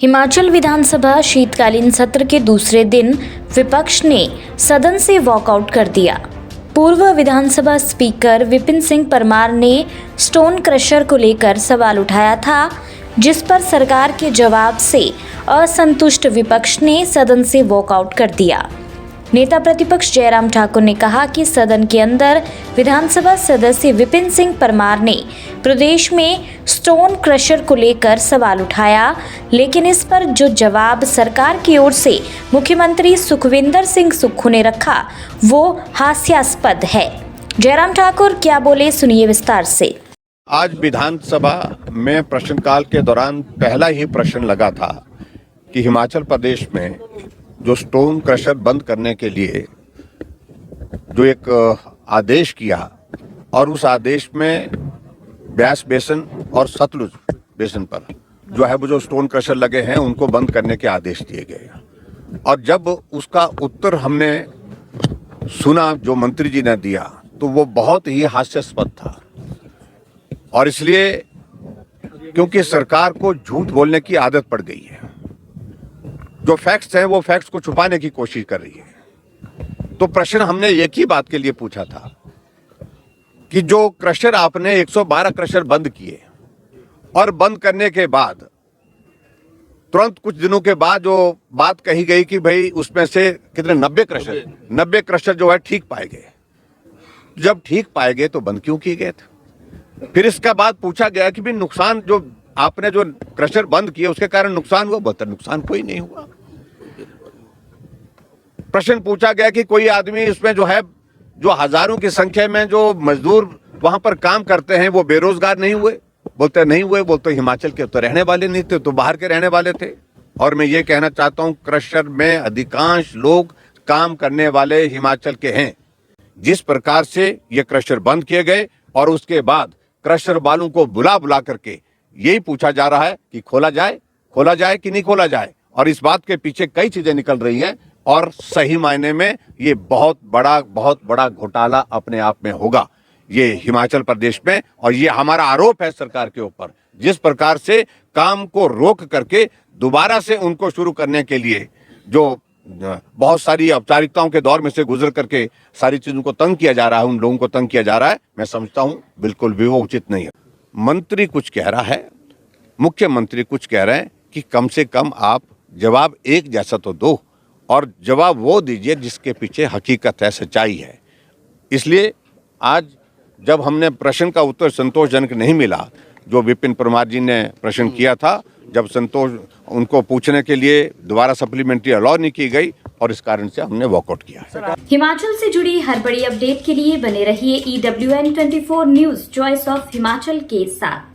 हिमाचल विधानसभा शीतकालीन सत्र के दूसरे दिन विपक्ष ने सदन से वॉकआउट कर दिया। पूर्व विधानसभा स्पीकर विपिन सिंह परमार ने स्टोन क्रशर को लेकर सवाल उठाया था, जिस पर सरकार के जवाब से असंतुष्ट विपक्ष ने सदन से वॉकआउट कर दिया। नेता प्रतिपक्ष जयराम ठाकुर ने कहा कि सदन के अंदर विधानसभा सदस्य विपिन सिंह परमार ने प्रदेश में स्टोन क्रशर को लेकर सवाल उठाया, लेकिन इस पर जो जवाब सरकार की ओर से मुख्यमंत्री सुखविंदर सिंह सुक्खू ने रखा वो हास्यास्पद है। जयराम ठाकुर क्या बोले, सुनिए विस्तार से। आज विधानसभा में प्रश्नकाल के दौरान पहला ही प्रश्न लगा था कि हिमाचल प्रदेश में जो स्टोन क्रशर बंद करने के लिए जो एक आदेश किया और उस आदेश में ब्यास बेसिन और सतलुज बेसिन पर जो है वो जो स्टोन क्रशर लगे हैं उनको बंद करने के आदेश दिए गए। और जब उसका उत्तर हमने सुना जो मंत्री जी ने दिया तो वो बहुत ही हास्यास्पद था। और इसलिए क्योंकि सरकार को झूठ बोलने की आदत पड़ गई है, जो फैक्ट्स हैं वो फैक्ट्स को छुपाने की कोशिश कर रही है। तो प्रश्न हमने एक ही बात के लिए पूछा था कि जो क्रशर आपने 112 क्रशर बंद किए और बंद करने के बाद तुरंत कुछ दिनों के बाद जो बात कही गई कि भाई उसमें से कितने 90 क्रशर जो है ठीक पाए गए। जब ठीक पाए गए तो बंद क्यों किए गए थे? फिर इसका बाद पूछा गया कि भाई नुकसान जो आपने जो क्रशर बंद किए उसके कारण नुकसान हुआ? बता, नुकसान कोई नहीं हुआ। प्रश्न पूछा गया कि कोई आदमी इसमें जो है जो हजारों की संख्या में जो मजदूर वहां पर काम करते हैं वो बेरोजगार नहीं हुए? बोलते नहीं हुए। बोलते हिमाचल के तो रहने वाले नहीं थे, तो बाहर के रहने वाले थे। और मैं ये कहना चाहता हूं क्रशर में अधिकांश लोग काम करने वाले हिमाचल के हैं। जिस प्रकार से ये क्रशर बंद किए गए और उसके बाद क्रशर वालों को बुला बुला करके यही पूछा जा रहा है कि खोला जाए कि नहीं खोला जाए। और इस बात के पीछे कई चीजें निकल रही हैं और सही मायने में ये बहुत बड़ा घोटाला अपने आप में होगा ये हिमाचल प्रदेश में। और ये हमारा आरोप है सरकार के ऊपर, जिस प्रकार से काम को रोक करके दोबारा से उनको शुरू करने के लिए जो बहुत सारी औपचारिकताओं के दौर में से गुजर करके सारी चीजों को तंग किया जा रहा है, उन लोगों को तंग किया जा रहा है, मैं समझता हूं बिल्कुल भी वो उचित नहीं है। मंत्री कुछ कह रहा है, मुख्यमंत्री कुछ कह रहे हैं कि कम से कम आप जवाब एक जैसा तो दो और जवाब वो दीजिए जिसके पीछे हकीकत है, सच्चाई है। इसलिए आज जब हमने प्रश्न का उत्तर संतोषजनक नहीं मिला, जो विपिन परमार जी ने प्रश्न किया था, जब उनको पूछने के लिए दोबारा सप्लीमेंट्री अलाउ नहीं की गई और इस कारण से हमने वॉकआउट किया। हिमाचल से जुड़ी हर बड़ी अपडेट के लिए बने रहिए EWN24 news choice of Himachal के साथ।